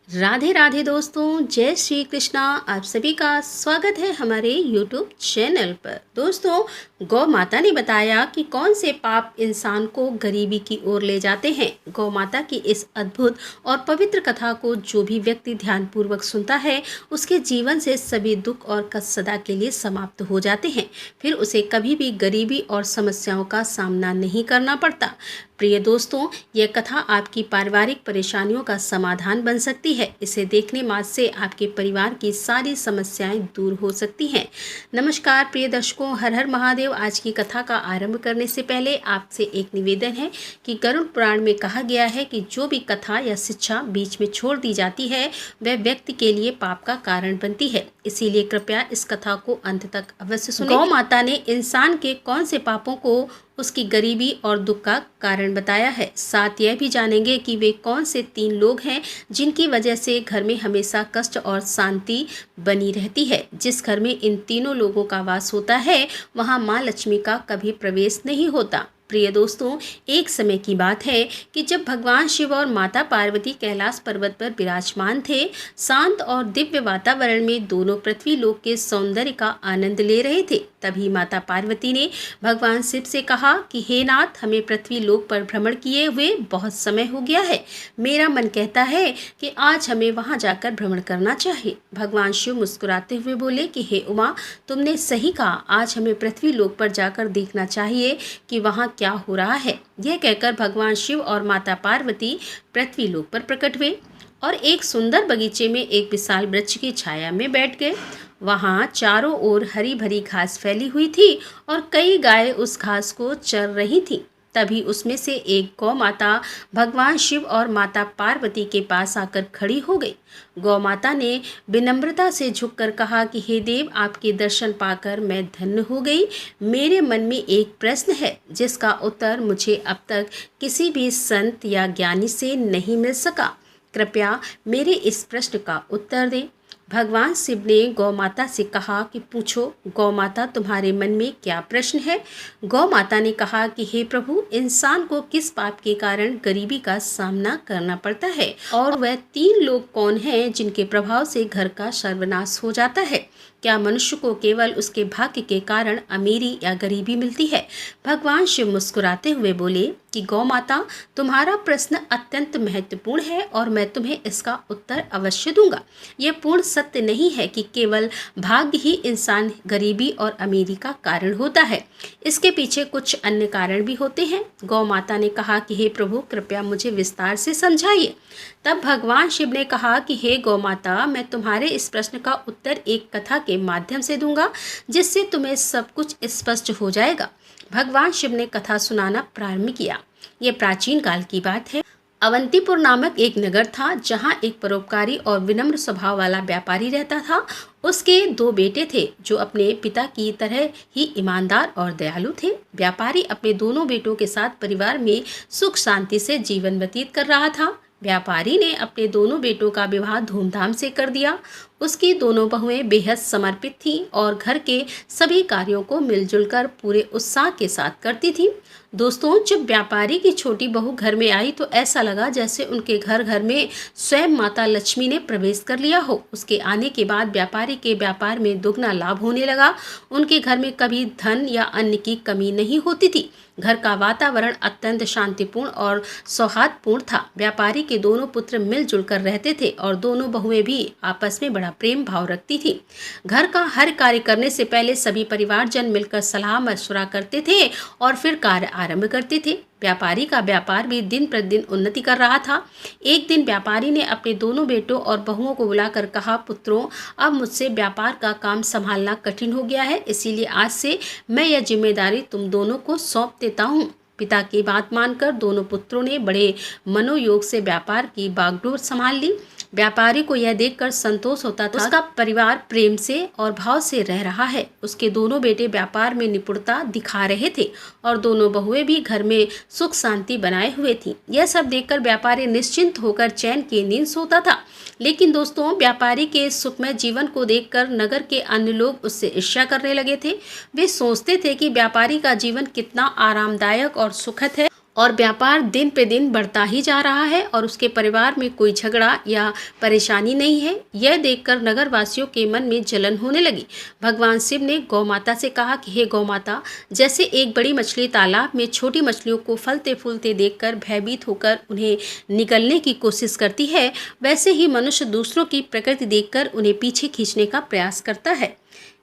राधे राधे दोस्तों, जय श्री कृष्णा। आप सभी का स्वागत है हमारे YouTube चैनल पर। दोस्तों, गौ माता ने बताया कि कौन से पाप इंसान को गरीबी की ओर ले जाते हैं। गौ माता की इस अद्भुत और पवित्र कथा को जो भी व्यक्ति ध्यानपूर्वक सुनता है, उसके जीवन से सभी दुख और कष्ट सदा के लिए समाप्त हो जाते हैं। फिर उसे कभी भी गरीबी और समस्याओं का सामना नहीं करना पड़ता। प्रिय दोस्तों, यह कथा आपकी पारिवारिक परेशानियों का समाधान बन सकती है। इसे देखने मात्र से आपके परिवार की सारी समस्याएं दूर हो सकती हैं। नमस्कार प्रिय दर्शकों, हर हर महादेव। आज की कथा का आरंभ करने से पहले आपसे एक निवेदन है कि गरुड़ पुराण में कहा गया है कि जो भी कथा या शिक्षा बीच में छोड़ दी जाती है, वह व्यक्ति के लिए पाप का कारण बनती है। इसीलिए कृपया इस कथा को अंत तक अवश्य सुनें। गौ माता ने इंसान के कौन से पापों को उसकी गरीबी और दुख का कारण बताया है। साथ यह भी जानेंगे कि वे कौन से 3 लोग हैं जिनकी वजह से घर में हमेशा कष्ट और शांति बनी रहती है। जिस घर में इन तीनों लोगों का वास होता है, वहां मां लक्ष्मी का कभी प्रवेश नहीं होता। प्रिय दोस्तों, एक समय की बात है कि जब भगवान शिव और माता पार्वती कैलाश पर्वत पर विराजमान थे, शांत और दिव्य वातावरण में दोनों पृथ्वी लोक के सौंदर्य का आनंद ले रहे थे। तभी माता पार्वती ने भगवान शिव से कहा कि हे नाथ, हमें पृथ्वी लोक पर भ्रमण किए हुए बहुत समय हो गया है। मेरा मन कहता है कि आज हमें वहां जाकर भ्रमण करना चाहिए। भगवान शिव मुस्कुराते हुए बोले कि हे उमा, तुमने सही कहा, आज हमें पृथ्वी लोक पर जाकर देखना चाहिए कि वहां क्या हो रहा है। यह कहकर भगवान शिव और माता पार्वती पृथ्वी लोक पर प्रकट हुए और एक सुंदर बगीचे में एक विशाल वृक्ष की छाया में बैठ गए। वहां चारों ओर हरी भरी घास फैली हुई थी और कई गायें उस घास को चर रही थीं। तभी उसमें से एक गौ माता भगवान शिव और माता पार्वती के पास आकर खड़ी हो गई। गौ माता ने विनम्रता से झुककर कहा कि हे देव, आपके दर्शन पाकर मैं धन्य हो गई। मेरे मन में एक प्रश्न है जिसका उत्तर मुझे अब तक किसी भी संत या ज्ञानी से नहीं मिल सका। कृपया मेरे इस प्रश्न का उत्तर दें। भगवान शिव ने गौ माता से कहा कि पूछो गौ माता, तुम्हारे मन में क्या प्रश्न है। गौ माता ने कहा कि हे प्रभु, इंसान को किस पाप के कारण गरीबी का सामना करना पड़ता है और वह 3 लोग कौन हैं जिनके प्रभाव से घर का सर्वनाश हो जाता है। क्या मनुष्य को केवल उसके भाग्य के कारण अमीरी या गरीबी मिलती है। भगवान शिव मुस्कुराते हुए बोले कि गौ माता, तुम्हारा प्रश्न अत्यंत महत्वपूर्ण है और मैं तुम्हें इसका उत्तर अवश्य दूंगा। यह पूर्ण सत्य नहीं है कि केवल भाग्य ही इंसान गरीबी और अमीरी का कारण होता है। इसके पीछे कुछ अन्य कारण भी होते हैं। गौ माता ने कहा कि हे प्रभु, कृपया मुझे विस्तार से समझाइए। तब भगवान शिव ने कहा कि हे गौ माता, मैं तुम्हारे इस प्रश्न का उत्तर एक कथा के माध्यम से दूंगा, जिससे तुम्हें सब कुछ स्पष्ट हो जाएगा। भगवान शिव ने कथा सुनाना प्रारंभ किया। यह प्राचीन काल की बात है। अवंतीपुर नामक एक नगर था, जहां एक परोपकारी और विनम्र स्वभाव वाला व्यापारी रहता था। उसके 2 बेटे थे जो अपने पिता की तरह ही ईमानदार और दयालु थे। व्यापारी अपने दोनों बेटों के साथ परिवार में सुख शांति से जीवन व्यतीत कर रहा था। व्यापारी ने अपने दोनों बेटों का विवाह धूमधाम से कर दिया। उसकी दोनों बहुएं बेहद समर्पित थीं और घर के सभी कार्यों को मिलजुल कर पूरे उत्साह के साथ करती थीं। दोस्तों, जब व्यापारी की छोटी बहू घर में आई तो ऐसा लगा जैसे उनके घर में स्वयं माता लक्ष्मी ने प्रवेश कर लिया हो। उसके आने के बाद व्यापारी के व्यापार में दुगना लाभ होने लगा। उनके घर में कभी धन या अन्न की कमी नहीं होती थी। घर का वातावरण अत्यंत शांतिपूर्ण और सौहार्दपूर्ण था। व्यापारी के दोनों पुत्र मिलजुल कर रहते थे और दोनों बहुएं भी आपस में बड़ा प्रेम भाव रखती थी। घर का हर कार्य करने से पहले सभी परिवारजन मिलकर सलाह मशवरा करते थे और फिर कार्य आरंभ करते थे। व्यापारी का व्यापार भी दिन प्रतिदिन उन्नति कर रहा था। एक दिन व्यापारी ने अपने दोनों बेटों और बहुओं को बुलाकर कहा, पुत्रों, अब मुझसे व्यापार का काम संभालना कठिन हो गया है, इसीलिए आज से मैं यह जिम्मेदारी तुम दोनों को सौंप देता हूँ। पिता की बात मानकर दोनों पुत्रों ने बड़े मनोयोग से व्यापार की बागडोर संभाल ली। व्यापारी को यह देखकर संतोष होता था उसका परिवार प्रेम से और भाव से रह रहा है। उसके दोनों बेटे व्यापार में निपुणता दिखा रहे थे और दोनों बहुएं भी घर में सुख शांति बनाए हुए थीं। यह सब देखकर व्यापारी निश्चिंत होकर चैन की नींद सोता था। लेकिन दोस्तों, व्यापारी के सुखमय जीवन को देखकर नगर के अन्य लोग उससे ईर्ष्या करने लगे थे। वे सोचते थे कि व्यापारी का जीवन कितना आरामदायक और सुखद है और व्यापार दिन पे दिन बढ़ता ही जा रहा है और उसके परिवार में कोई झगड़ा या परेशानी नहीं है। यह देखकर नगर वासियों के मन में जलन होने लगी। भगवान शिव ने गौ माता से कहा कि हे गौ माता, जैसे एक बड़ी मछली तालाब में छोटी मछलियों को फलते फूलते देखकर भयभीत होकर उन्हें निगलने की कोशिश करती है, वैसे ही मनुष्य दूसरों की प्रकृति देखकर उन्हें पीछे खींचने का प्रयास करता है।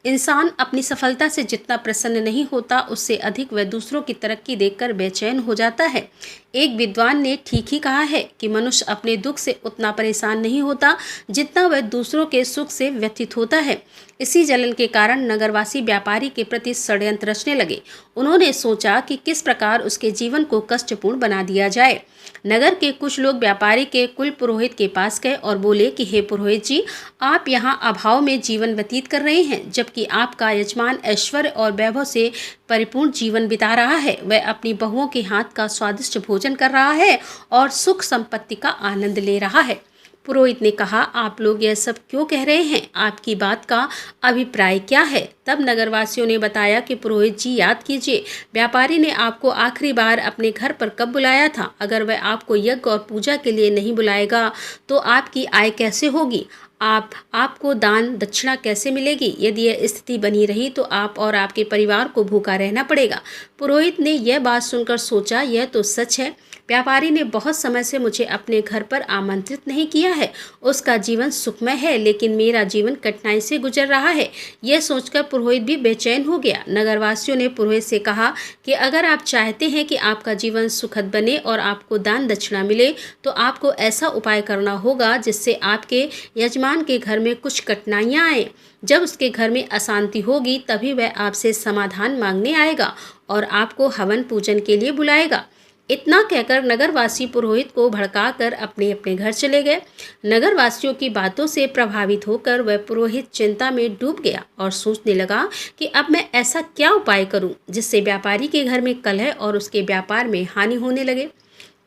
इंसान अपनी सफलता से जितना प्रसन्न नहीं होता, उससे अधिक वह दूसरों की तरक्की देखकर बेचैन हो जाता है। एक विद्वान ने ठीक ही कहा है कि मनुष्य अपने दुख से उतना परेशान नहीं होता जितना वह दूसरों के सुख से व्यथित होता है। इसी जलन के कारण नगरवासी व्यापारी के प्रति षड्यंत्र रचने लगे। उन्होंने सोचा कि किस प्रकार उसके जीवन को कष्टपूर्ण बना दिया जाए। नगर के कुछ लोग व्यापारी के कुल पुरोहित के पास गए और बोले कि हे पुरोहित जी, आप यहाँ अभाव में जीवन व्यतीत कर रहे हैं, जबकि आपका यजमान ऐश्वर्य और वैभव से परिपूर्ण जीवन बिता रहा है। वह अपनी बहुओं के हाथ का स्वादिष्ट भोजन कर रहा है और सुख संपत्ति का आनंद ले रहा है। पुरोहित ने कहा, आप लोग यह सब क्यों कह रहे हैं? आपकी बात का अभिप्राय क्या है? तब नगरवासियों ने बताया कि पुरोहित जी, याद कीजिए, व्यापारी ने आपको आखिरी बार अपने घर पर कब बुलाया था? अगर वह आपको यज्ञ और पूजा के लिए नहीं बुलाएगा तो आपकी आय कैसे होगी? आपको दान दक्षिणा कैसे मिलेगी? यदि यह स्थिति बनी रही तो आप और आपके परिवार को भूखा रहना पड़ेगा। पुरोहित ने यह बात सुनकर सोचा, यह तो सच है। व्यापारी ने बहुत समय से मुझे अपने घर पर आमंत्रित नहीं किया है। उसका जीवन सुखमय है, लेकिन मेरा जीवन कठिनाई से गुजर रहा है। यह सोचकर पुरोहित भी बेचैन हो गया। नगरवासियों ने पुरोहित से कहा कि अगर आप चाहते हैं कि आपका जीवन सुखद बने और आपको दान दक्षिणा मिले, तो आपको ऐसा उपाय करना होगा जिससे आपके यजमान के घर में कुछ कठिनाइयाँ आए। जब उसके घर में अशांति होगी, तभी वह आपसे समाधान मांगने आएगा और आपको हवन पूजन के लिए बुलाएगा। इतना कहकर नगरवासी पुरोहित को भड़काकर अपने अपने घर चले गए। नगरवासियों की बातों से प्रभावित होकर वह पुरोहित चिंता में डूब गया और सोचने लगा कि अब मैं ऐसा क्या उपाय करूं जिससे व्यापारी के घर में कलह और उसके व्यापार में हानि होने लगे।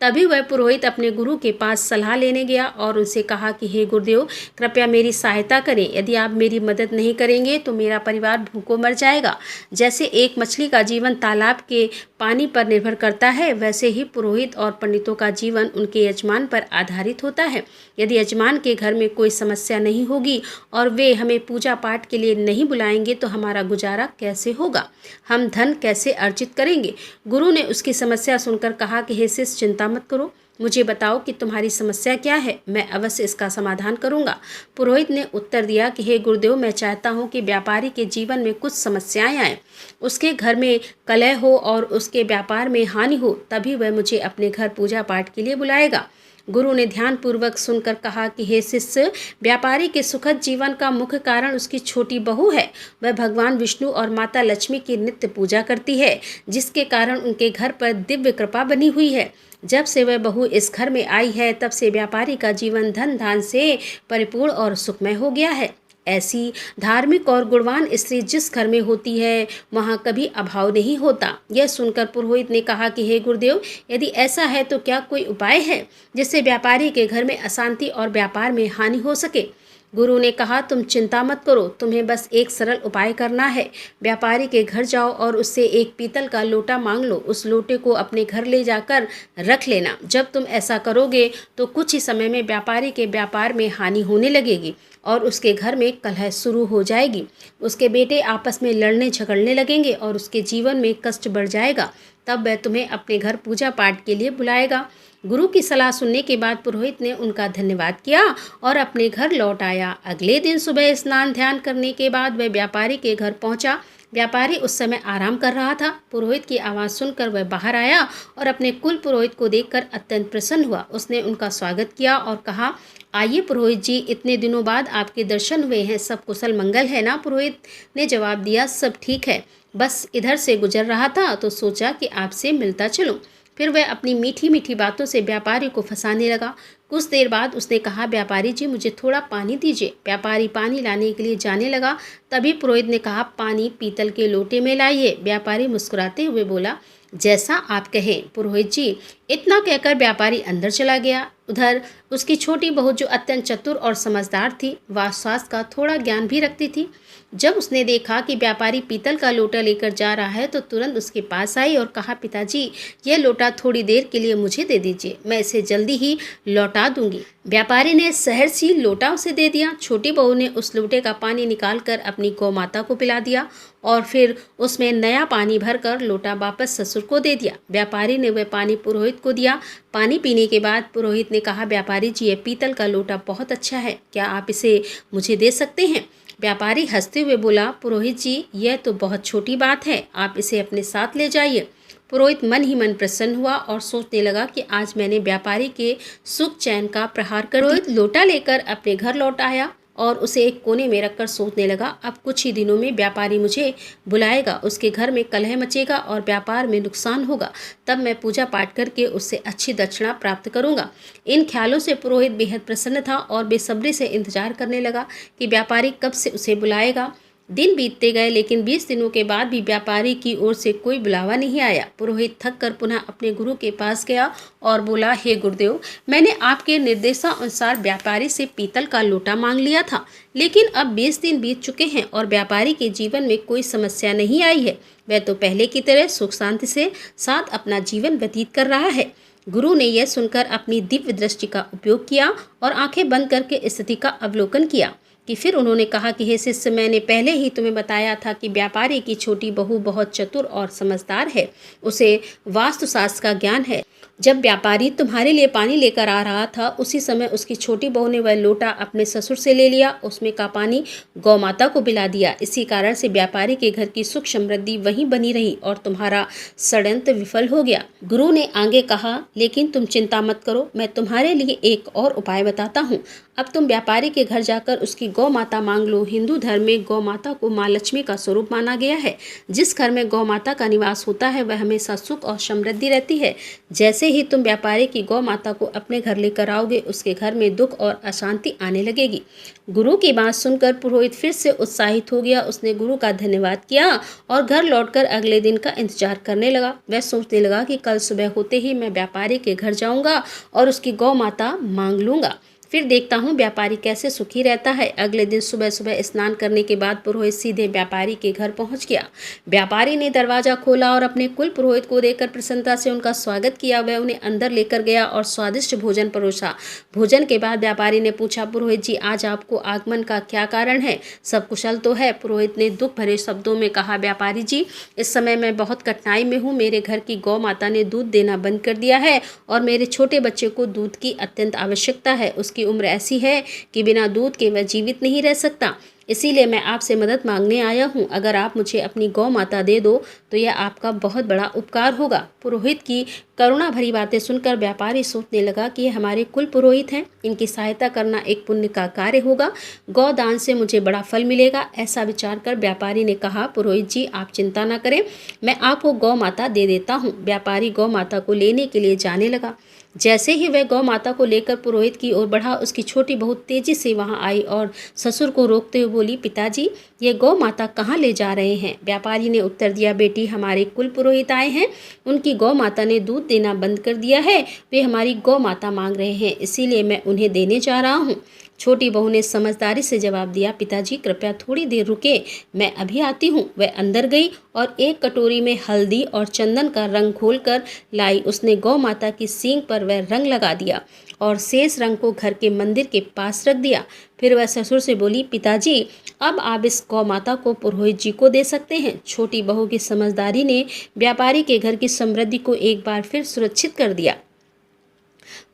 तभी वह पुरोहित अपने गुरु के पास सलाह लेने गया और उनसे कहा कि हे गुरुदेव, कृपया मेरी सहायता करें। यदि आप मेरी मदद नहीं करेंगे तो मेरा परिवार भूखों मर जाएगा। जैसे एक मछली का जीवन तालाब के पानी पर निर्भर करता है, वैसे ही पुरोहित और पंडितों का जीवन उनके यजमान पर आधारित होता है। यदि यजमान के घर में कोई समस्या नहीं होगी और वे हमें पूजा पाठ के लिए नहीं बुलाएंगे तो हमारा गुजारा कैसे होगा? हम धन कैसे अर्जित करेंगे? गुरु ने उसकी समस्या सुनकर कहा कि हे शिष्य, चिंता मत करो, मुझे बताओ कि तुम्हारी समस्या क्या है, मैं अवश्य इसका समाधान करूंगा। पुरोहित ने उत्तर दिया कि हे गुरुदेव, मैं चाहता हूं कि व्यापारी के जीवन में कुछ समस्याएं आए, उसके घर में कलह हो और उसके व्यापार में हानि हो, तभी वह मुझे अपने घर पूजा पाठ के लिए बुलाएगा। गुरु ने ध्यानपूर्वक सुनकर कहा कि हे शिष्य, व्यापारी के सुखद जीवन का मुख्य कारण उसकी छोटी बहू है। वह भगवान विष्णु और माता लक्ष्मी की नित्य पूजा करती है, जिसके कारण उनके घर पर दिव्य कृपा बनी हुई है। जब से वह बहू इस घर में आई है, तब से व्यापारी का जीवन धन धान से परिपूर्ण और सुखमय हो गया है। ऐसी धार्मिक और गुणवान स्त्री जिस घर में होती है, वहाँ कभी अभाव नहीं होता। यह सुनकर पुरोहित ने कहा कि हे गुरुदेव, यदि ऐसा है तो क्या कोई उपाय है जिससे व्यापारी के घर में अशांति और व्यापार में हानि हो सके? गुरु ने कहा, तुम चिंता मत करो, तुम्हें बस एक सरल उपाय करना है। व्यापारी के घर जाओ और उससे एक पीतल का लोटा मांग लो। उस लोटे को अपने घर ले जाकर रख लेना। जब तुम ऐसा करोगे तो कुछ ही समय में व्यापारी के व्यापार में हानि होने लगेगी और उसके घर में कलह शुरू हो जाएगी। उसके बेटे आपस में लड़ने झगड़ने लगेंगे और उसके जीवन में कष्ट बढ़ जाएगा। तब वह तुम्हें अपने घर पूजा पाठ के लिए बुलाएगा। गुरु की सलाह सुनने के बाद पुरोहित ने उनका धन्यवाद किया और अपने घर लौट आया। अगले दिन सुबह स्नान ध्यान करने के बाद वह व्यापारी के घर पहुंचा। व्यापारी उस समय आराम कर रहा था। पुरोहित की आवाज़ सुनकर वह बाहर आया और अपने कुल पुरोहित को देखकर अत्यंत प्रसन्न हुआ। उसने उनका स्वागत किया और कहा, आइए पुरोहित जी, इतने दिनों बाद आपके दर्शन हुए हैं, सब कुशल मंगल है ना? पुरोहित ने जवाब दिया, सब ठीक है, बस इधर से गुजर रहा था तो सोचा कि आपसे मिलता चलूं। फिर वह अपनी मीठी मीठी बातों से व्यापारी को फंसाने लगा। कुछ देर बाद उसने कहा, व्यापारी जी, मुझे थोड़ा पानी दीजिए। व्यापारी पानी लाने के लिए जाने लगा। तभी पुरोहित ने कहा, पानी पीतल के लोटे में लाइए। व्यापारी मुस्कुराते हुए बोला, जैसा आप कहें पुरोहित जी। इतना कहकर व्यापारी अंदर चला गया। उधर उसकी छोटी बहू, जो अत्यंत चतुर और समझदार थी, वह स्वास्थ्य का थोड़ा ज्ञान भी रखती थी। जब उसने देखा कि व्यापारी पीतल का लोटा लेकर जा रहा है तो तुरंत उसके पास आई और कहा, पिताजी, यह लोटा थोड़ी देर के लिए मुझे दे दीजिए, मैं इसे जल्दी ही लौटा दूंगी। व्यापारी ने सहर्ष लोटा उसे दे दिया। छोटी बहू ने उस लोटे का पानी निकालकर अपनी गौ माता को पिला दिया और फिर उसमें नया पानी भरकर लोटा वापस ससुर को दे दिया। व्यापारी ने वह पानी पुरोहित को दिया। पानी पीने के बाद पुरोहित ने कहा, व्यापारी जी, यह पीतल का लोटा बहुत अच्छा है, क्या आप इसे मुझे दे सकते हैं? व्यापारी हंसते हुए बोला, पुरोहित जी, यह तो बहुत छोटी बात है, आप इसे अपने साथ ले जाइए। पुरोहित मन ही मन प्रसन्न हुआ और सोचने लगा कि आज मैंने व्यापारी के सुख चैन का प्रहार कर दिया। पुरोहित लोटा लेकर अपने घर लौट आया और उसे एक कोने में रखकर सोचने लगा, अब कुछ ही दिनों में व्यापारी मुझे बुलाएगा, उसके घर में कलह मचेगा और व्यापार में नुकसान होगा, तब मैं पूजा पाठ करके उससे अच्छी दक्षिणा प्राप्त करूंगा। इन ख्यालों से पुरोहित बेहद प्रसन्न था और बेसब्री से इंतजार करने लगा कि व्यापारी कब से उसे बुलाएगा। दिन बीतते गए, लेकिन 20 दिनों के बाद भी व्यापारी की ओर से कोई बुलावा नहीं आया। पुरोहित थक कर पुनः अपने गुरु के पास गया और बोला, हे गुरुदेव, मैंने आपके निर्देशानुसार व्यापारी से पीतल का लोटा मांग लिया था, लेकिन अब 20 दिन बीत चुके हैं और व्यापारी के जीवन में कोई समस्या नहीं आई है। वह तो पहले की तरह सुख शांति से साथ अपना जीवन व्यतीत कर रहा है। गुरु ने यह सुनकर अपनी दिव्य दृष्टि का उपयोग किया और आंखें बंद करके स्थिति का अवलोकन किया। कि फिर उन्होंने कहा कि हे शिष्य, मैंने पहले ही तुम्हें बताया था कि व्यापारी की छोटी बहू बहुत चतुर और समझदार है, उसे वास्तुशास्त्र का ज्ञान है। जब व्यापारी तुम्हारे लिए पानी लेकर आ रहा था, उसी समय उसकी छोटी बहू ने वह लोटा अपने ससुर से ले लिया, उसमें का पानी गौ माता को पिला दिया। इसी कारण से व्यापारी के घर की सुख समृद्धि वहीं बनी रही और तुम्हारा षड्यंत्र विफल हो गया। गुरु ने आगे कहा, लेकिन तुम चिंता मत करो, मैं तुम्हारे लिए एक और उपाय बताता हूँ। अब तुम व्यापारी के घर जाकर उसकी गौ माता मांग लो। हिंदू धर्म में गौ माता को माँ लक्ष्मी का स्वरूप माना गया है। जिस घर में गौ माता का निवास होता है वह हमेशा सुख और समृद्धि रहती है। जैसे ही तुम व्यापारी की गौ माता को अपने घर लेकर आओगे, उसके घर में दुख और अशांति आने लगेगी। गुरु की बात सुनकर पुरोहित फिर से उत्साहित हो गया। उसने गुरु का धन्यवाद किया और घर लौटकर अगले दिन का इंतजार करने लगा। वह सोचने लगा कि कल सुबह होते ही मैं व्यापारी के घर जाऊंगा और उसकी गौ माता मांग लूंगा, फिर देखता हूँ व्यापारी कैसे सुखी रहता है। अगले दिन सुबह सुबह स्नान करने के बाद पुरोहित सीधे व्यापारी के घर पहुँच गया। व्यापारी ने दरवाजा खोला और अपने कुल पुरोहित को देखकर प्रसन्नता से उनका स्वागत किया। वह उन्हें अंदर लेकर गया और स्वादिष्ट भोजन परोसा। भोजन के बाद व्यापारी ने पूछा, पुरोहित जी, आज आपको आगमन का क्या कारण है? सब कुशल तो है? पुरोहित ने दुख भरे शब्दों में कहा, व्यापारी जी, इस समय मैं बहुत कठिनाई में हूँ। मेरे घर की गौ माता ने दूध देना बंद कर दिया है और मेरे छोटे बच्चे को दूध की अत्यंत आवश्यकता है। उसकी उम्र ऐसी है कि बिना दूध के वह जीवित नहीं रह सकता। इसीलिए मैं आपसे मदद मांगने आया हूँ। अगर आप मुझे अपनी गौ माता दे दो तो यह आपका बहुत बड़ा उपकार होगा। पुरोहित की करुणा भरी बातें सुनकर व्यापारी सोचने लगा कि ये हमारे कुल पुरोहित हैं, इनकी सहायता करना एक पुण्य का कार्य होगा, गौदान से मुझे बड़ा फल मिलेगा। ऐसा विचार कर व्यापारी ने कहा, पुरोहित जी, आप चिंता न करें, मैं आपको गौ माता दे देता हूँ। व्यापारी गौ माता को लेने के लिए जाने लगा। जैसे ही वह गौ माता को लेकर पुरोहित की ओर बढ़ा, उसकी छोटी बहू तेजी से वहां आई और ससुर को रोकते हुए बोली, पिताजी, ये गौ माता कहाँ ले जा रहे हैं? व्यापारी ने उत्तर दिया, बेटी, हमारे कुल पुरोहित आए हैं, उनकी गौ माता ने दूध देना बंद कर दिया है, वे हमारी गौ माता मांग रहे हैं, इसीलिए मैं उन्हें देने जा रहा हूँ। छोटी बहू ने समझदारी से जवाब दिया, पिताजी, कृपया थोड़ी देर रुके, मैं अभी आती हूँ। वह अंदर गई और एक कटोरी में हल्दी और चंदन का रंग घोलकर लाई। उसने गौ माता की सींग पर वह रंग लगा दिया और शेष रंग को घर के मंदिर के पास रख दिया। फिर वह ससुर से बोली, पिताजी, अब आप इस गौ माता को पुरोहित जी को दे सकते हैं। छोटी बहू की समझदारी ने व्यापारी के घर की समृद्धि को एक बार फिर सुरक्षित कर दिया।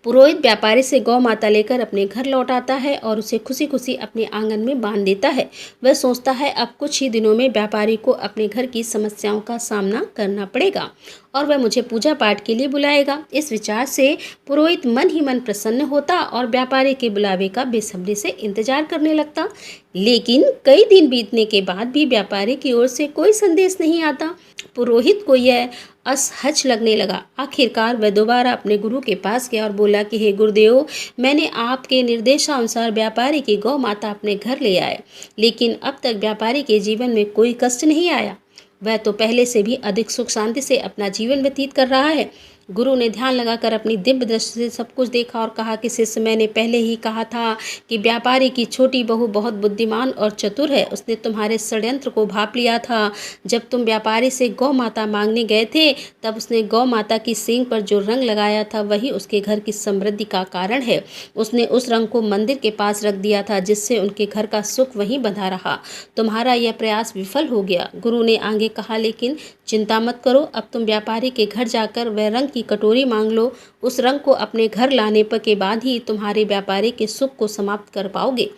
पुरोहित व्यापारी से गौ माता लेकर अपने घर लौट आता है और उसे खुशी खुशी अपने आंगन में बांध देता है। वह सोचता है अब कुछ ही दिनों में व्यापारी को अपने घर की समस्याओं का सामना करना पड़ेगा और वह मुझे पूजा पाठ के लिए बुलाएगा। इस विचार से पुरोहित मन ही मन प्रसन्न होता और व्यापारी के बुलावे का बेसब्री से इंतजार करने लगता। लेकिन कई दिन बीतने के बाद भी व्यापारी की ओर से कोई संदेश नहीं आता। पुरोहित को यह असहज लगने लगा। आखिरकार वह दोबारा अपने गुरु के पास गया और बोला कि हे गुरुदेव, मैंने आपके निर्देशानुसार व्यापारी की गौ माता अपने घर ले आए, लेकिन अब तक व्यापारी के जीवन में कोई कष्ट नहीं आया। वह तो पहले से भी अधिक सुख शांति से अपना जीवन व्यतीत कर रहा है। गुरु ने ध्यान लगाकर अपनी दिव्य दृष्टि से सब कुछ देखा और कहा कि शिष्य, मैंने पहले ही कहा था कि व्यापारी की छोटी बहू बहुत बुद्धिमान और चतुर है। उसने तुम्हारे षड्यंत्र को भांप लिया था। जब तुम व्यापारी से गौ माता मांगने गए थे तब उसने गौ माता की सींग पर जो रंग लगाया था वही उसके घर की समृद्धि का कारण है। उसने उस रंग को मंदिर के पास रख दिया था जिससे उनके घर का सुख वहीं बंधा रहा। तुम्हारा यह प्रयास विफल हो गया। गुरु ने आगे कहा, लेकिन चिंता मत करो, अब तुम व्यापारी के घर जाकर वह रंग की कटोरी मांग लो। उस रंग को अपने घर लाने पर के बाद ही तुम्हारे व्यापारी के सुख को समाप्त कर पाओगे।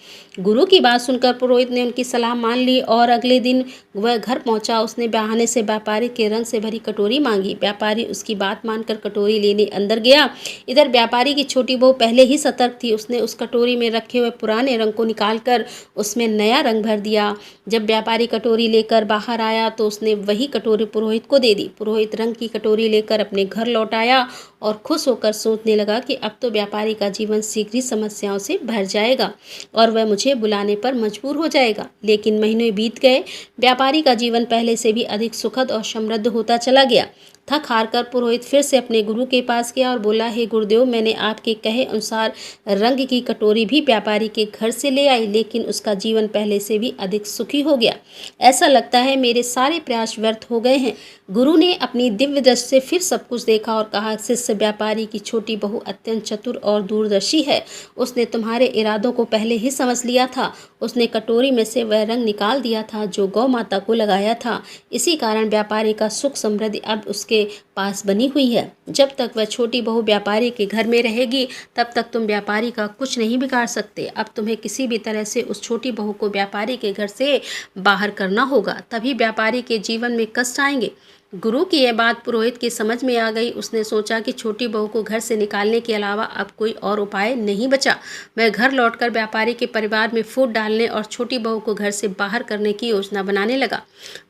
गुरु की बात सुनकर पुरोहित ने उनकी सलाह मान ली और अगले दिन वह घर पहुंचा। उसने बहाने से व्यापारी के रंग से भरी कटोरी मांगी। व्यापारी उसकी बात मानकर कटोरी लेने अंदर गया। इधर व्यापारी की छोटी बहू पहले ही सतर्क थी। उसने उस कटोरी में रखे हुए पुराने रंग को निकालकर उसमें नया रंग भर दिया। जब व्यापारी कटोरी लेकर बाहर आया तो उसने वही कटोरी पुरोहित को दे दी। पुरोहित रंग की कटोरी लेकर अपने घर लौट आया और खुश होकर सोचने लगा कि अब तो व्यापारी का जीवन शीघ्र ही समस्याओं से भर जाएगा और वह मुझे बुलाने पर मजबूर हो जाएगा। लेकिन महीने बीत गए। व्यापारी का जीवन पहले से भी अधिक सुखद और समृद्ध होता चला गया। थक हार कर पुरोहित फिर से अपने गुरु के पास गया और बोला, हे गुरुदेव, मैंने आपके कहे अनुसार रंग की कटोरी भी व्यापारी के घर से ले आई, लेकिन उसका जीवन पहले से भी अधिक सुखी हो गया। ऐसा लगता है मेरे सारे प्रयास व्यर्थ हो गए हैं। गुरु ने अपनी दिव्य दृष्टि से फिर सब कुछ देखा और कहा, शिष्य, व्यापारी की छोटी बहू अत्यंत चतुर और दूरदर्शी है। उसने तुम्हारे इरादों को पहले ही समझ लिया था। उसने कटोरी में से वह रंग निकाल दिया था जो गौ माता को लगाया था। इसी कारण व्यापारी का सुख समृद्धि अब उसके पास बनी हुई है। जब तक वह छोटी बहू व्यापारी के घर में रहेगी तब तक तुम व्यापारी का कुछ नहीं बिगाड़ सकते। अब तुम्हें किसी भी तरह से उस छोटी बहू को व्यापारी के घर से बाहर करना होगा, तभी व्यापारी के जीवन में कष्ट आएंगे। गुरु की यह बात पुरोहित की समझ में आ गई। उसने सोचा कि छोटी बहू को घर से निकालने के अलावा अब कोई और उपाय नहीं बचा। वह घर लौटकर व्यापारी के परिवार में फूट डालने और छोटी बहू को घर से बाहर करने की योजना बनाने लगा।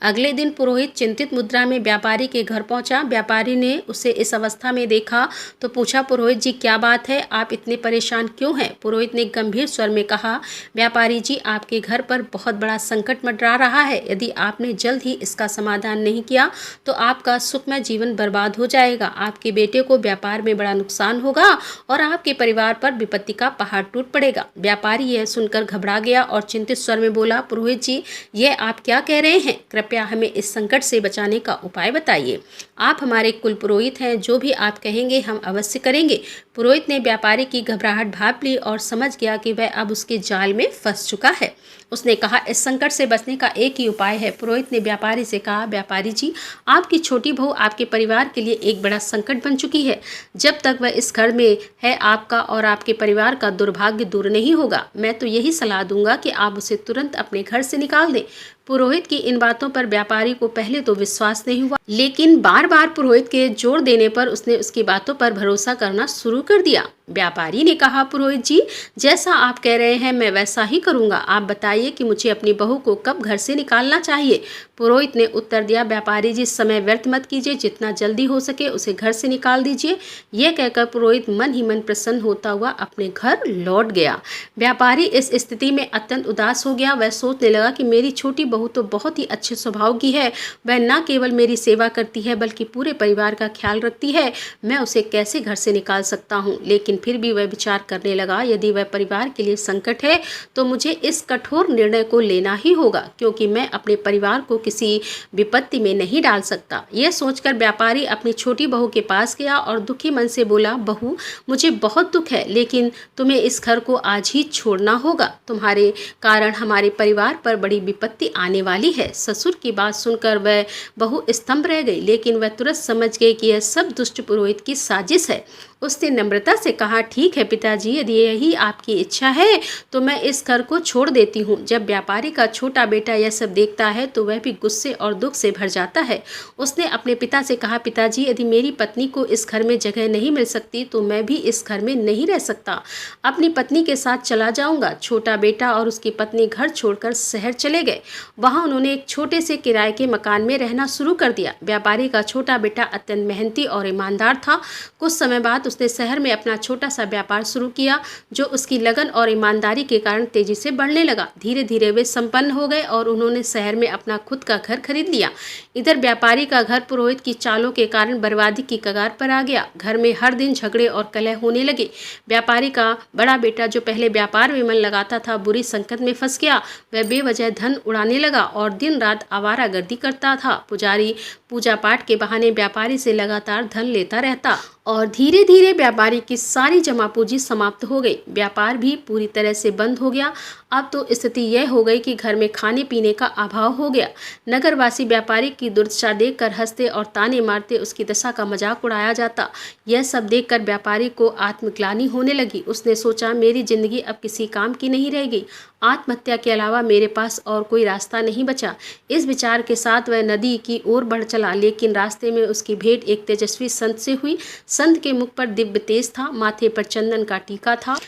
अगले दिन पुरोहित चिंतित मुद्रा में व्यापारी के घर पहुंचा। व्यापारी ने उसे इस अवस्था में देखा तो पूछा, पुरोहित जी, क्या बात है? आप इतने परेशान क्यों हैं? पुरोहित ने गंभीर स्वर में कहा, व्यापारी जी, आपके घर पर बहुत बड़ा संकट मंडरा रहा है। यदि आपने जल्द ही इसका समाधान नहीं किया तो आपका सुखमय जीवन बर्बाद हो जाएगा। आपके बेटे को व्यापार में बड़ा नुकसान होगा और आपके परिवार पर विपत्ति का पहाड़ टूट पड़ेगा। व्यापारी यह सुनकर घबरा गया और चिंतित स्वर में बोला, पुरोहित जी, यह आप क्या कह रहे हैं? कृपया हमें इस संकट से बचाने का उपाय बताइए। आप हमारे कुल पुरोहित हैं, जो भी आप कहेंगे हम अवश्य करेंगे। पुरोहित ने व्यापारी की घबराहट भांप ली और समझ गया कि वह अब उसके जाल में फंस चुका है। उसने कहा, इस संकट से बचने का एक ही उपाय है। पुरोहित ने व्यापारी से कहा, व्यापारी जी, आपकी छोटी बहू आपके परिवार के लिए एक बड़ा संकट बन चुकी है। जब तक वह इस घर में है आपका और आपके परिवार का दुर्भाग्य दूर नहीं होगा। मैं तो यही सलाह दूंगा कि आप उसे तुरंत अपने घर से निकाल दें। पुरोहित की इन बातों पर व्यापारी को पहले तो विश्वास नहीं हुआ, लेकिन बार बार पुरोहित के जोर देने पर उसने उसकी बातों पर भरोसा करना शुरू कर दिया। व्यापारी ने कहा, पुरोहित जी, जैसा आप कह रहे हैं मैं वैसा ही करूंगा। आप बताइए कि मुझे अपनी बहू को कब घर से निकालना चाहिए? पुरोहित ने उत्तर दिया, व्यापारी जी, समय व्यर्थ मत कीजिए, जितना जल्दी हो सके उसे घर से निकाल दीजिए। यह कहकर पुरोहित मन ही मन प्रसन्न होता हुआ अपने घर लौट गया। व्यापारी इस स्थिति में अत्यंत उदास हो गया। वह सोचने लगा कि मेरी छोटी बहू तो बहुत ही अच्छे स्वभाव की है। वह न केवल मेरी सेवा करती है बल्कि पूरे परिवार का ख्याल रखती है। मैं उसे कैसे घर से निकाल सकता हूँ? लेकिन फिर भी वह विचार करने लगा, यदि वह परिवार के लिए संकट है तो मुझे इस कठोर निर्णय को लेना ही होगा, क्योंकि मैं अपने परिवार को किसी विपत्ति में नहीं डाल सकता। यह सोचकर व्यापारी अपनी छोटी बहू के पास गया और दुखी मन से बोला, बहू, मुझे बहुत दुख है, लेकिन तुम्हें इस घर को आज ही छोड़ना होगा। तुम्हारे कारण हमारे परिवार पर बड़ी विपत्ति आने वाली है। ससुर की बात सुनकर वह बहू स्तंभ रह गई, लेकिन वह तुरंत समझ गई कि यह सब दुष्ट पुरोहित की साजिश है। उसने नम्रता से कहा, ठीक है पिताजी, यदि यही आपकी इच्छा है तो मैं इस घर को छोड़ देती हूँ। जब व्यापारी का छोटा बेटा यह सब देखता है तो वह भी गुस्से और दुख से भर जाता है। उसने अपने पिता से कहा, पिताजी, यदि मेरी पत्नी को इस घर में जगह नहीं मिल सकती तो मैं भी इस घर में नहीं रह सकता। अपनी पत्नी के साथ चला जाऊंगा। छोटा बेटा और उसकी पत्नी घर छोड़कर शहर चले गए। वहां उन्होंने एक छोटे से किराए के मकान में रहना शुरू कर दिया। व्यापारी का छोटा बेटा अत्यंत मेहनती और ईमानदार था। कुछ समय बाद बाद उसने शहर में अपना छोटा सा व्यापार शुरू किया, जो उसकी लगन और ईमानदारी के कारण तेजी से बढ़ने लगा। धीरे धीरे वे संपन्न हो गए और उन्होंने शहर में अपना खुद का घर खरीद लिया। इधर व्यापारी का घर पुरोहित की चालों के कारण बर्बादी की कगार पर आ गया। घर में हर दिन झगड़े और कलह होने लगे। व्यापारी का बड़ा बेटा, जो पहले व्यापार में मन लगाता था, बुरी संकट में फंस गया। वह बेवजह धन उड़ाने लगा और दिन रात आवारागर्दी करता था। पुजारी पूजा पाठ के बहाने व्यापारी से लगातार धन लेता रहता और धीरे धीरे व्यापारी की सारी जमा पूंजी समाप्त हो गई। व्यापार भी पूरी तरह से बंद हो गया। अब तो स्थिति यह हो गई कि घर में खाने पीने का अभाव हो गया। नगरवासी व्यापारी की दुर्दशा देखकर हंसते और ताने मारते उसकी दशा का मजाक उड़ाया जाता। यह सब देखकर व्यापारी को आत्मग्लानि होने लगी। उसने सोचा, मेरी जिंदगी अब किसी काम की नहीं रह गई। आत्महत्या के अलावा मेरे पास और कोई रास्ता नहीं बचा। इस विचार के साथ वह नदी की ओर बढ़ चला, लेकिन रास्ते में उसकी भेंट एक तेजस्वी संत से हुई। संत के मुख पर दिव्य तेज था, माथे पर चंदन का टीका था,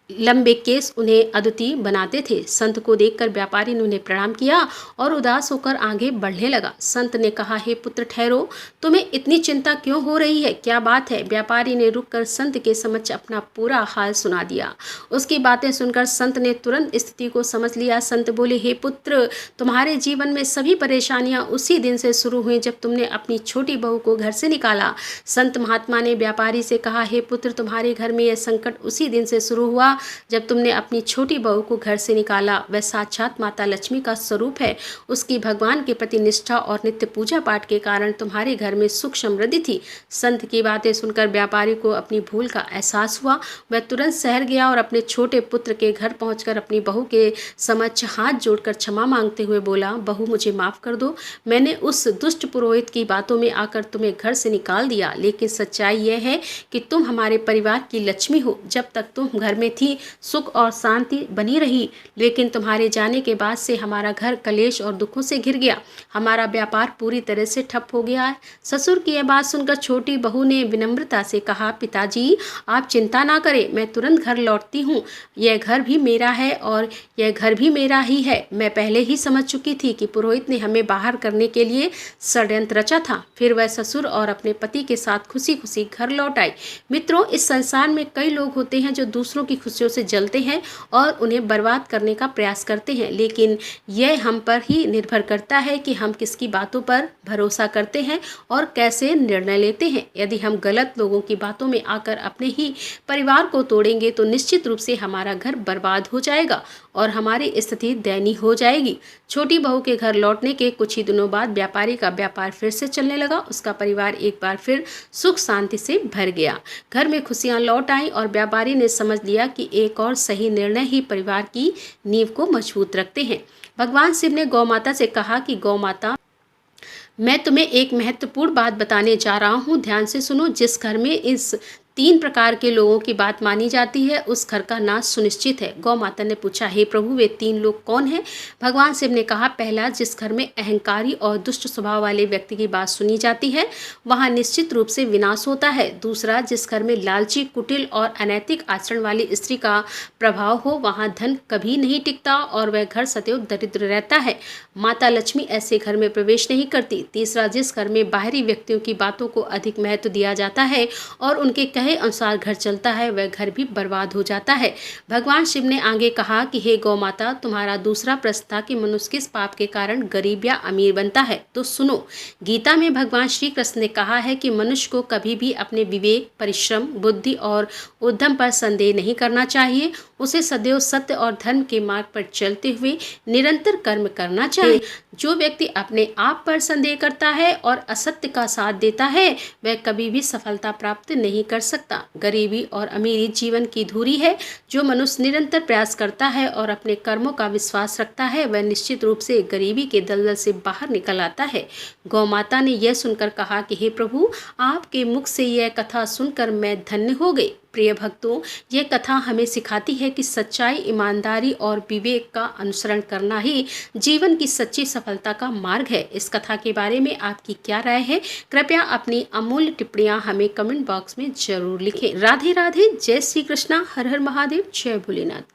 लंबे केस उन्हें अद्वितीय बनाते थे। संत को देखकर व्यापारी ने उन्हें प्रणाम किया और उदास होकर आगे बढ़ने लगा। संत ने कहा, हे पुत्र ठहरो, तुम्हें इतनी चिंता क्यों हो रही है, क्या बात है? व्यापारी ने रुककर संत के समक्ष अपना पूरा हाल सुना दिया। उसकी बातें सुनकर संत ने तुरंत स्थिति को समझ लिया। संत बोले, हे पुत्र, तुम्हारे जीवन में सभी परेशानियां उसी दिन से शुरू हुई जब तुमने अपनी छोटी बहू को घर से निकाला। संत महात्मा ने व्यापारी से कहा, हे पुत्र, तुम्हारे घर में यह संकट उसी दिन से शुरू हुआ जब तुमने अपनी छोटी बहू को घर से निकाला। वह साक्षात माता लक्ष्मी का स्वरूप है। उसकी भगवान के प्रति निष्ठा और नित्य पूजा पाठ के कारण तुम्हारे घर में सुख समृद्धि थी। संत की बातें सुनकर व्यापारी को अपनी भूल का एहसास हुआ। वह तुरंत शहर गया और अपने छोटे पुत्र के घर पहुंचकर अपनी बहू के समक्ष हाथ जोड़कर क्षमा मांगते हुए बोला, बहू, मुझे माफ कर दो। मैंने उस दुष्ट पुरोहित की बातों में आकर तुम्हें घर से निकाल दिया, लेकिन सच्चाई यह है कि तुम हमारे परिवार की लक्ष्मी हो। जब तक तुम घर में थी सुख और शांति बनी रही, लेकिन तुम्हारे जाने के बाद से हमारा घर कलेश और दुखों से घिर गया। हमारा व्यापार पूरी तरह से ठप हो गया है। ससुर की यह बात सुनकर छोटी बहू ने विनम्रता से कहा, पिताजी, आप चिंता ना करें, मैं तुरंत घर लौटती हूँ। यह घर भी मेरा है और यह घर भी मेरा ही है। मैं पहले ही समझ चुकी थी कि पुरोहित ने हमें बाहर करने के लिए षड्यंत्र रचा था। फिर वह ससुर और अपने पति के साथ खुशी खुशी घर लौट आई। मित्रों, इस संसार में कई लोग होते हैं जो दूसरों की खुशियों से जलते हैं और उन्हें बर्बाद करने का प्रयास करते हैं, लेकिन यह हम पर ही निर्भर करता है कि हम किसकी बातों पर भरोसा करते हैं और कैसे निर्णय लेते हैं। यदि हम गलत लोगों की बातों में आकर अपने ही परिवार को तोड़ेंगे तो निश्चित रूप से हमारा घर बर्बाद हो जाएगा और हमारी स्थिति दयनीय हो जाएगी। छोटी बहू के घर लौटने के कुछ ही दिनों बाद व्यापारी का व्यापार फिर से चलने लगा। उसका परिवार एक बार फिर सुख शांति से भर गया। घर में खुशियां लौट आईं और व्यापारी ने समझ लिया कि एक और सही निर्णय ही परिवार की नींव को मजबूत रखते हैं। भगवान शिव ने गौ माता से कहा कि गौ माता, मैं तुम्हें एक महत्वपूर्ण बात बताने जा रहा हूँ, ध्यान से सुनो। जिस घर में इस 3 प्रकार के लोगों की बात मानी जाती है, उस घर का नाश सुनिश्चित है। गौ माता ने पूछा, हे प्रभु, वे 3 लोग कौन हैं? भगवान शिव ने कहा, पहला, जिस घर में अहंकारी और दुष्ट स्वभाव वाले व्यक्ति की बात सुनी जाती है, वहाँ निश्चित रूप से विनाश होता है। दूसरा, जिस घर में लालची, कुटिल और अनैतिक आचरण वाली स्त्री का प्रभाव हो, वहाँ धन कभी नहीं टिकता और वह घर सदैव दरिद्र रहता है। माता लक्ष्मी ऐसे घर में प्रवेश नहीं करती। तीसरा, जिस घर में बाहरी व्यक्तियों की बातों को अधिक महत्व दिया जाता है और उनके कहे अनुसार घर चलता है, वह घर भी बर्बाद हो जाता है। भगवान शिव ने आगे कहा कि हे गौ माता, तुम्हारा दूसरा प्रश्न था कि मनुष्य किस पाप के कारण गरीब या अमीर बनता है। तो सुनो, गीता में भगवान श्री कृष्ण ने कहा है कि मनुष्य को कभी भी अपने विवेक, परिश्रम, बुद्धि और उद्यम पर संदेह नहीं करना चाहिए। उसे सदैव सत्य और धर्म के मार्ग पर चलते हुए निरंतर कर्म करना चाहिए। जो व्यक्ति अपने आप पर संदेह करता है और असत्य का साथ देता है, वह कभी भी सफलता प्राप्त नहीं कर सकता। गरीबी और अमीरी जीवन की धुरी है। जो मनुष्य निरंतर प्रयास करता है और अपने कर्मों का विश्वास रखता है, वह निश्चित रूप से गरीबी के दलदल से बाहर निकल आता है। गौ माता ने यह सुनकर कहा कि हे प्रभु, आपके मुख से यह कथा सुनकर मैं धन्य हो गई। प्रिय भक्तों, यह कथा हमें सिखाती है कि सच्चाई, ईमानदारी और विवेक का अनुसरण करना ही जीवन की सच्ची सफलता का मार्ग है। इस कथा के बारे में आपकी क्या राय है? कृपया अपनी अमूल्य टिप्पणियां हमें कमेंट बॉक्स में जरूर लिखें। राधे राधे, जय श्री कृष्णा, हर हर महादेव, जय भोलेनाथ।